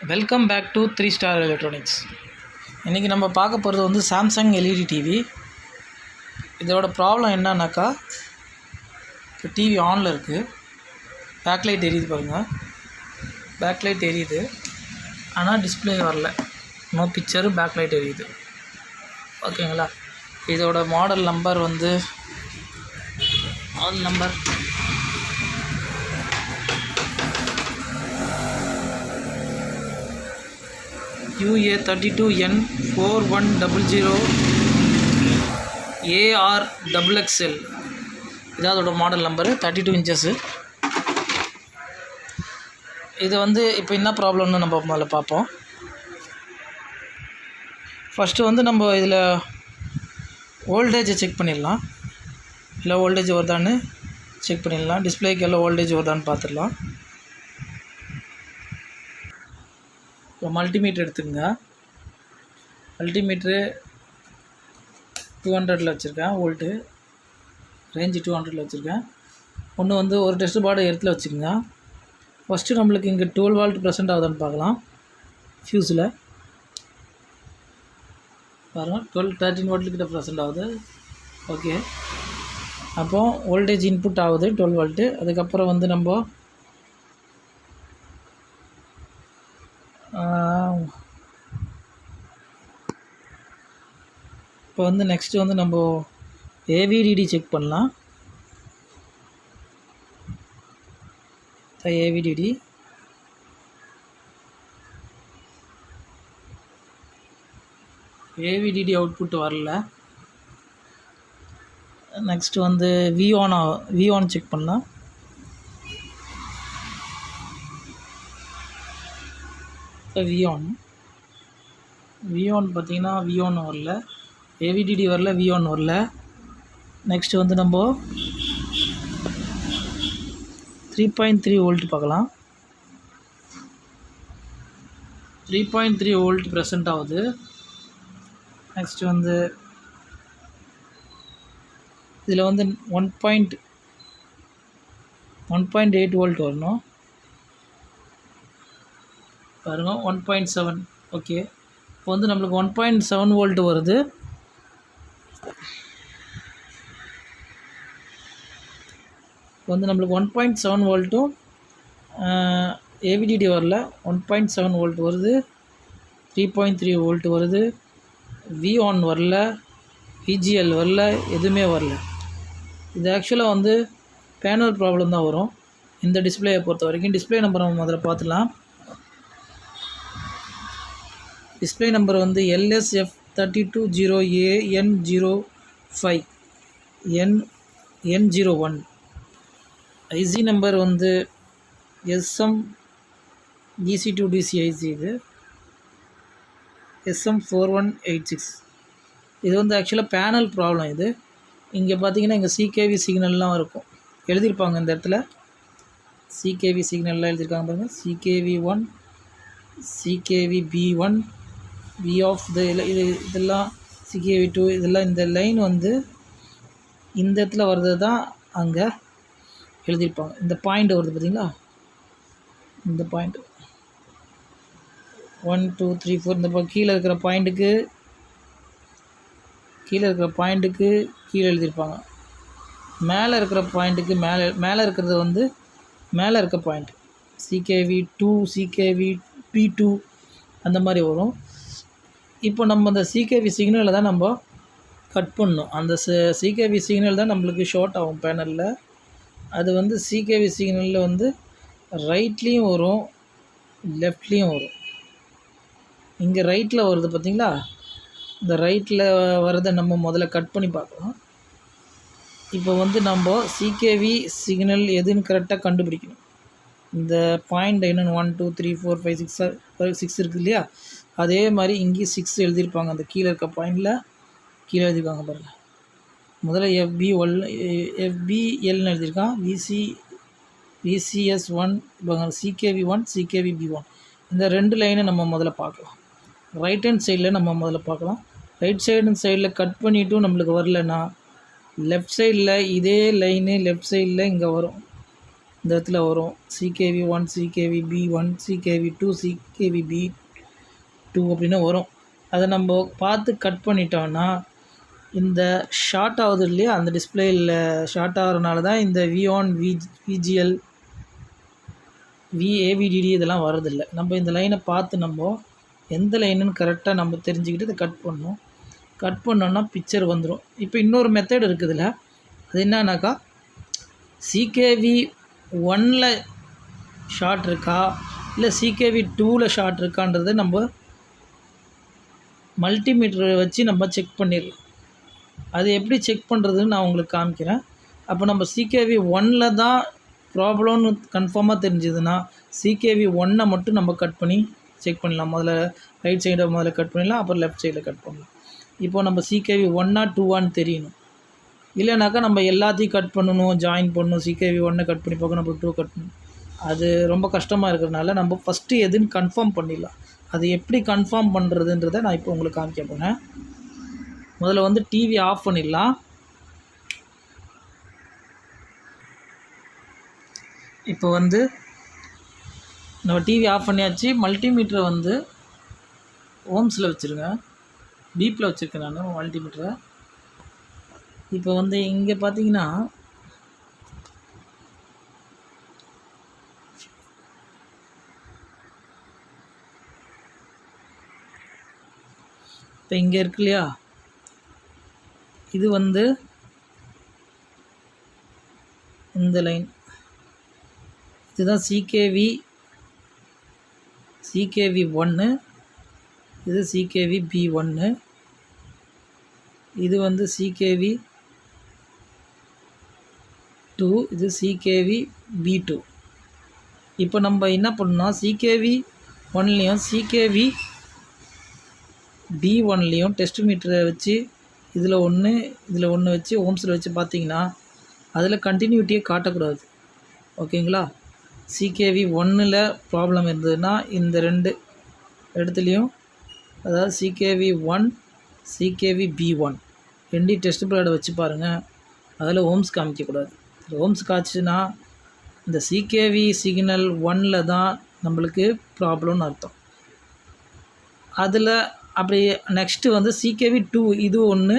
Welcome back to 3 star electronics. இன்றைக்கி நம்ம பார்க்க போகிறது வந்து சாம்சங் எல்இடி டிவி. இதோட ப்ராப்ளம் என்னன்னாக்கா, இப்போ டிவி ஆனில் இருக்குது, பேக்லைட் எரியுது பாருங்கள், பேக்லைட் எரியுது, ஆனால் டிஸ்பிளே வரல, நோ பிக்சரு, பேக்லைட் எரியுது. ஓகேங்களா? இதோட மாடல் நம்பர் வந்து UA32N0100ARXXL. இதான் அதோட மாடல் நம்பரு, 32 இன்ச்சஸ்ஸு. இது வந்து இப்போ என்ன ப்ராப்ளம்னு நம்ம முதல்ல பார்ப்போம். ஃபஸ்ட்டு வந்து நம்ம இதில் வோல்டேஜை செக் பண்ணிடலாம். இல்லை வோல்டேஜ் வருதான்னு செக் பண்ணிடலாம். டிஸ்பிளேக்கு எல்லாம் வோல்டேஜ் வருதான்னு பார்த்துடலாம். இப்போ மல்டிமீட்டர் எடுத்துக்கங்க. மல்டிமீட்ரு 200 வச்சுருக்கேன், வோல்ட்டு ரேஞ்சு 200 வச்சுருக்கேன். ஒன்று வந்து ஒரு டெஸ்ட் பாடு இடத்துல வச்சுக்கோங்க. ஃபஸ்ட்டு நம்மளுக்கு இங்கே 12 வால்ட் ப்ரெசென்ட் ஆகுதான்னு பார்க்கலாம். ஃபியூஸில் பாருங்கள், 13 வால்ட்டுக்கிட்ட ப்ரெசென்ட் ஆகுது. ஓகே, அப்போது வோல்டேஜ் இன்புட் ஆகுது 12 வால்ட்டு. அதுக்கப்புறம் வந்து நம்ம இப்போ வந்து நெக்ஸ்ட்டு வந்து நம்ம ஏவிடிடி செக் பண்ணலாம். ஏவிடிடி அவுட்புட் வரல. நெக்ஸ்ட்டு வந்து விஆன் செக் பண்ணலாம். விஆன் பார்த்திங்கன்னா விஆன் வரல, ஏவிடிடி வரல, விஆன் வரல. நெக்ஸ்ட்டு வந்து நம்ம 3.3 வோல்ட் பார்க்கலாம். 3.3 வோல்ட் ப்ரெசென்ட் ஆகுது. நெக்ஸ்ட்டு வந்து இதில் வந்து 1.8 வோல்ட் வரணும் பாருங்கள், 1.7. ஓகே, இப்போ வந்து நம்மளுக்கு 1.7 வோல்ட் வருது. இப்போ வந்து நம்மளுக்கு 1.7 வோல்ட்டும் ஏவிடிடி வரல, 1.7 வோல்ட் வருது, 3.3 வோல்ட் வருது, விஆன் வரல, விஜிஎல் வரல, எதுவுமே வரல. இது ஆக்சுவலாக வந்து பேனல் ப்ராப்ளம் தான் வரும் இந்த டிஸ்பிளேயை பொறுத்த வரைக்கும். டிஸ்பிளே நம்பர் நம்ம முதல்ல பார்த்துலாம். டிஸ்பிளே நம்பர் வந்து LSF320AN05-N01. ஐசி நம்பர் வந்து SM DC2DC ஐசி, இது SM4186. இது வந்து ஆக்சுவலாக பேனல் ப்ராப்ளம். இது இங்கே பார்த்தீங்கன்னா இங்கே சிகேவி சிக்னல்லாம் இருக்கும், எழுதியிருப்பாங்க இந்த இடத்துல. சிகேவி சிக்னல்லாம் எழுதியிருக்காங்க பாருங்கள். CKV1, CKVB1, V ஆஃப் இதெல்லாம் CKV2, இதெல்லாம் இந்த லைன் வந்து இந்த இடத்துல வர்றது தான் அங்கே எழுதியிருப்பாங்க. இந்த பாயிண்ட் வருது பார்த்தீங்களா, இந்த பாயிண்ட் 1 2 3 4, இந்த கீழே இருக்கிற பாயிண்ட்டுக்கு கீழே எழுதியிருப்பாங்க. மேலே இருக்கிற பாயிண்ட்டுக்கு மேலே இருக்கிறது வந்து மேலே இருக்க பாயிண்ட் CKV2, CKVP2 அந்த மாதிரி வரும். இப்போ நம்ம அந்த சிகேவி சிக்னலை தான் நம்ம கட் பண்ணணும். அந்த சிகேவி சிக்னல் தான் நம்மளுக்கு ஷார்ட் ஆகும் பேனலில். அது வந்து சிகேவி சிக்னலில் வந்து ரைட்லேயும் வரும், லெஃப்ட்லேயும் வரும். இங்கே ரைட்டில் வருது பார்த்திங்களா, இந்த ரைட்டில் வரதை நம்ம முதல்ல கட் பண்ணி பார்க்கலாம். இப்போ வந்து நம்ம சிகேவி சிக்னல் எதுன்னு கரெக்டாக கண்டுபிடிக்கணும். இந்த பாயிண்ட் என்னென்னு 1 2 3 4 5 6 இருக்குது இல்லையா, அதே மாதிரி இங்கேயும் 6 எழுதியிருப்பாங்க. அந்த கீழே இருக்க பாயிண்டில் கீழே எழுதியிருக்காங்க பாருங்கள். முதல்ல FBLன்னு எழுதியிருக்கான், VCS1, CKV1, CKVB1. இந்த 2 லைனை நம்ம முதல்ல பார்க்கலாம். ரைட் ஹேண்ட் சைடில் நம்ம முதல்ல பார்க்கலாம். ரைட் சைடில் கட் பண்ணிவிட்டும் நம்மளுக்கு வரலன்னா, லெஃப்ட் சைடில் இதே லைனு லெஃப்ட் சைடில் இங்கே வரும். இந்த இடத்துல வரும் CKV1 CKVB1 CKV2 CKVB2 அப்படின்னு வரும். அதை நம்ம பார்த்து கட் பண்ணிட்டோம்னா இந்த ஷார்ட் ஆகுது இல்லையா, அந்த டிஸ்பிளேயில் ஷார்ட் ஆகிறதுனால தான் இந்த V1 VGL VAVDD இதெல்லாம் வரதில்லை. நம்ம இந்த லைனை பார்த்து நம்ம எந்த லைனுன்னு கரெக்டாக நம்ம தெரிஞ்சுக்கிட்டு இதை கட் பண்ணணும். கட் பண்ணோன்னா பிக்சர் வந்துடும். இப்போ இன்னொரு மெத்தட் இருக்குதுல்ல, அது என்னன்னாக்கா CKV1 ஷார்ட் இருக்கா இல்லை CKV2 ஷார்ட் இருக்கான்றதை நம்ம மல்டிமீட்டரை வச்சு நம்ம செக் பண்ணிடலாம். அது எப்படி செக் பண்ணுறதுன்னு நான் உங்களுக்கு காமிக்கிறேன். அப்போ நம்ம CKV1 தான் ப்ராப்ளம்னு கன்ஃபார்மாக தெரிஞ்சதுன்னா CKV1 மட்டும் நம்ம கட் பண்ணி செக் பண்ணலாம். முதல்ல ரைட் சைடை முதல்ல கட் பண்ணிடலாம், அப்புறம் லெஃப்ட் சைடில் கட் பண்ணலாம். இப்போ நம்ம CKV1 2 தெரியணும். இல்லைனாக்கா நம்ம எல்லாத்தையும் கட் பண்ணணும், ஜாயின் பண்ணணும், CKV1 கட் பண்ணி பார்க்கணும், அப்புறம் 2 கட் பண்ணணும். அது ரொம்ப கஷ்டமாக இருக்கிறதுனால நம்ம ஃபஸ்ட்டு எதுன்னு கன்ஃபார்ம் பண்ணிடலாம். அது எப்படி கன்ஃபார்ம் பண்ணுறதுன்றதை நான் இப்போ உங்களுக்கு காமிக்க போகிறேன். முதல்ல வந்து டிவி ஆஃப் பண்ணிடலாம். இப்போ வந்து நம்ம டிவி ஆஃப் பண்ணியாச்சு. மல்டிமீட்டரை வந்து ஓம்ஸில் வச்சுருங்க. டீப்பில் வச்சுருக்கேன் நான் மல்டிமீட்டரை. இப்போ வந்து இங்கே பார்த்தீங்கன்னா இப்போ இங்கே இருக்கு இல்லையா, இது வந்து இந்த லைன், இதுதான் CKV1, இது CKVB1, இது வந்து CKV2, இது CKVB2. இப்போ நம்ம என்ன பண்ணோம், CKV1லேயும் CKVB1லேயும் டெஸ்ட் மீட்டரை வச்சு இதில் ஒன்று வச்சு ஓம்ஸில் வச்சு பார்த்தீங்கன்னா அதில் கண்டினியூட்டியை காட்டக்கூடாது. ஓகேங்களா? CKV1 ப்ராப்ளம் இருந்ததுன்னா இந்த 2 இடத்துலையும், அதாவது CKV1 CKVB1 2 டெஸ்ட் பிளேடை வச்சு பாருங்கள். அதில் ஓம்ஸ் காமிக்கக்கூடாது. ஓம்ஸ் காய்ச்சுன்னா இந்த CKV சிக்னல் 1 தான் நம்மளுக்கு ப்ராப்ளம்னு அர்த்தம். அதில் அப்படி நெக்ஸ்ட்டு வந்து CKV2 இது ஒன்று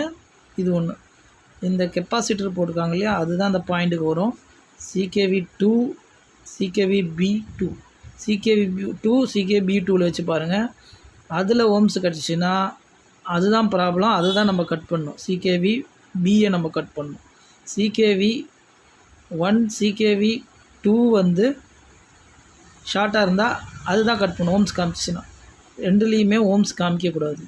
இந்த கெப்பாசிட்டர் போட்டிருக்காங்க இல்லையா, அதுதான் அந்த பாயிண்ட்டுக்கு வரும். CKV2 CKVB2 CKB2 வச்சு பாருங்கள். அதில் ஓம்ஸ் கிடச்சிச்சின்னா அதுதான் ப்ராப்ளம். அதுதான் நம்ம கட் பண்ணணும். CKVBயை நம்ம கட் பண்ணணும். CKV1 CKV2 வந்து ஷார்ட்டாக இருந்தால் அதுதான் கட் பண்ணணும். ஓம்ஸ் காமிச்சிச்சின்னா ரெண்டுலேயுமே ஓம்ஸ் காமிக்கக்கூடாது.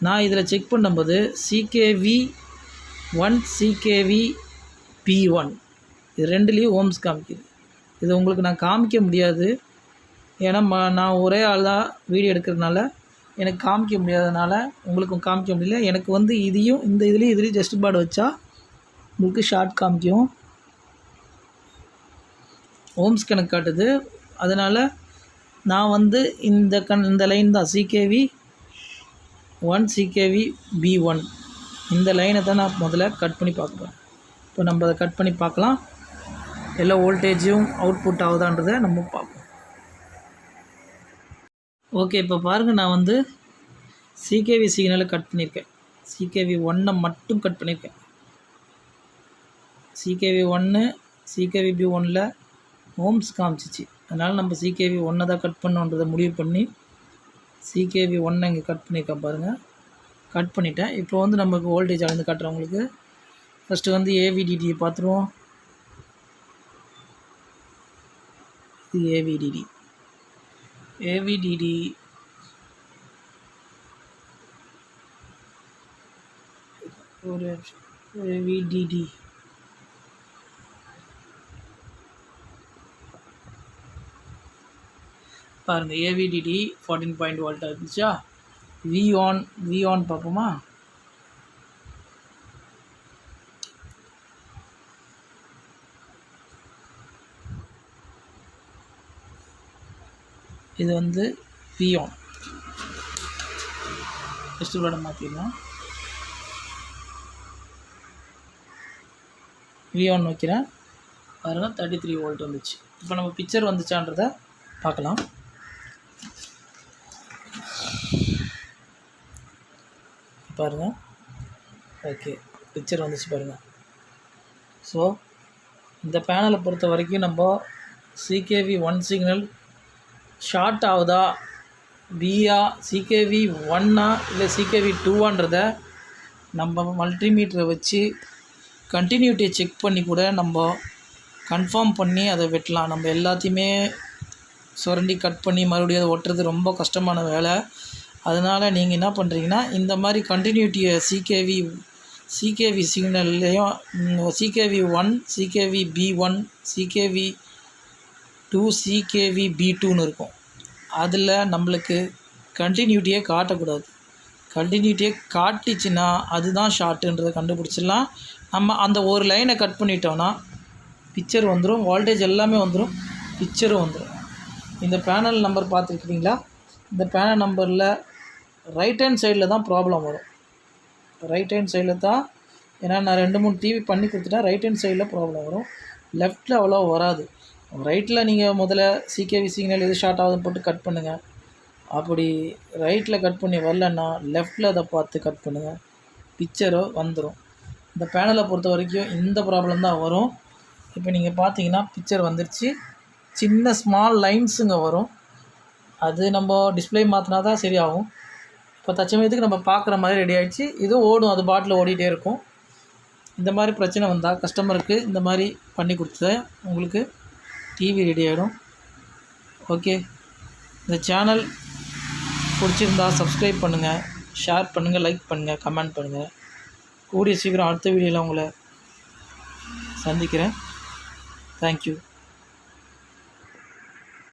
நான் இதில் செக் பண்ணும்போது CKV1 CKVB1 இது ரெண்டுலேயும் ஓம்ஸ் காமிக்குது. இது உங்களுக்கு நான் காமிக்க முடியாது, ஏன்னா நான் ஒரே ஆள் தான் வீடியோ எடுக்கிறதுனால எனக்கு காமிக்க முடியாதனால உங்களுக்கும் காமிக்க முடியல. எனக்கு வந்து இதுலேயும் டெஸ்ட் பாட் வச்சா உங்களுக்கு ஷார்ட் காமிக்கும், ஓம்ஸ் கணக்கு காட்டுது. அதனால் நான் வந்து இந்த லைன் தான் CKV1 CKVB1 இந்த லைனை தான் நான் முதல்ல கட் பண்ணி பார்க்குறேன். இப்போ நம்ம அதை கட் பண்ணி பார்க்கலாம். எல்லா வோல்டேஜும் அவுட்புட் ஆகுதான்றதை நம்ம பார்ப்போம். ஓகே, இப்போ பாருங்கள், நான் வந்து CKV சிக்னலை கட் பண்ணியிருக்கேன். CKV1 மட்டும் கட் பண்ணியிருக்கேன். CKV1 CKVB1 ohms காமிச்சிச்சு. அதனால் நம்ம CKV1 தான் கட் பண்ணோன்றதை முடிவு பண்ணி CKV1 இங்கே கட் பண்ணியிருக்கேன் பாருங்கள். கட் பண்ணிட்டேன். இப்போ வந்து நமக்கு வோல்டேஜ் அளந்து காட்டுறவங்களுக்கு ஃபஸ்ட்டு வந்து AVDD பார்த்துருவோம். இது AVDD ஒரு AVDD பாருங்கள். AVDD 14 volt இருந்துச்சா. V on பார்ப்போமா. இது வந்து V1 டெஸ்ட் பிளேடை மாற்றிடலாம். V1 வைக்கிறேன் பாருங்கள், 33 volt வந்துச்சு. இப்போ நம்ம பிக்சர் வந்துச்சான்றதை பார்க்கலாம். பாருங்கள், ஓகே, பிக்சர் வந்துச்சு பாருங்கள். ஸோ இந்த பேனலை பொறுத்த வரைக்கும் நம்ம CKV 1 சிக்னல் ஷார்ட் ஆகுதா, பிஆ, CKV 1ஆ இல்லை CKV 2ஆன்றதை நம்ம மல்டிமீட்டரை வச்சு கண்டினியூட்டியை செக் பண்ணி கூட நம்ம கன்ஃபார்ம் பண்ணி அதை வெட்டலாம். நம்ம எல்லாத்தையுமே சுரண்டி கட் பண்ணி மறுபடியும் அதை ஒட்டுறது ரொம்ப கஷ்டமான வேலை. அதனால் நீங்கள் என்ன பண்ணுறீங்கன்னா, இந்த மாதிரி கண்டினியூட்டியை CKV சிக்னல்லையும் CKV 1, CKV B1, CKV 2, CKV B2ன்னு இருக்கும். அதில் நம்மளுக்கு கண்டினியூட்டியே காட்டக்கூடாது. கண்டினியூட்டியை காட்டிச்சுன்னா அதுதான் ஷார்ட்டுன்றதை கண்டுபிடிச்சிடலாம். நம்ம அந்த ஒரு லைனை கட் பண்ணிட்டோன்னா பிக்சர் வந்துடும், வோல்டேஜ் எல்லாமே வந்துடும், பிக்சரும் வந்துடும். இந்த பேனல் நம்பர் பார்த்துருக்கீங்களா? இந்த பேனல் நம்பரில் ரைட் ஹேண்ட் சைடில் தான் ப்ராப்ளம் வரும். ரைட் ஹேண்ட் சைடில் தான், ஏன்னா நான் 2-3 டிவி பண்ணி கொடுத்துட்டேன். ரைட் ஹேண்ட் சைடில் ப்ராப்ளம் வரும், லெஃப்ட்டில் அவ்வளோ வராது. ரைட்டில் நீங்கள் முதல்ல CKV சிக்னல் எது ஷார்ட் ஆகுதுன்னு போட்டு கட் பண்ணுங்கள். அப்படி ரைட்டில் கட் பண்ணி வரலன்னா லெஃப்ட்டில் அதை பார்த்து கட் பண்ணுங்கள், பிக்சரோ வந்துடும். இந்த பேனலை பொறுத்த வரைக்கும் இந்த ப்ராப்ளம் தான் வரும். இப்போ நீங்கள் பார்த்தீங்கன்னா பிக்சர் வந்துருச்சு, சின்ன ஸ்மால் லைன்ஸுங்க வரும். அது நம்ம டிஸ்பிளே மாற்றினா தான் சரியாகும். இப்போ தற்சமயத்துக்கு நம்ம பார்க்குற மாதிரி ரெடி ஆகிடுச்சு. இது ஓடும், அது பாட்டில் ஓடிட்டே இருக்கும். இந்த மாதிரி பிரச்சனை வந்தால் கஸ்டமருக்கு இந்த மாதிரி பண்ணி கொடுத்து உங்களுக்கு டிவி ரெடி ஆகிடும். ஓகே, இந்த சேனல் பிடிச்சிருந்தா சப்ஸ்கிரைப் பண்ணுங்கள், ஷேர் பண்ணுங்கள், லைக் பண்ணுங்கள், கமெண்ட் பண்ணுங்கள். கூடிய சீக்கிரம் அடுத்த வீடியோவில் உங்களை சந்திக்கிறேன். தேங்க்யூ.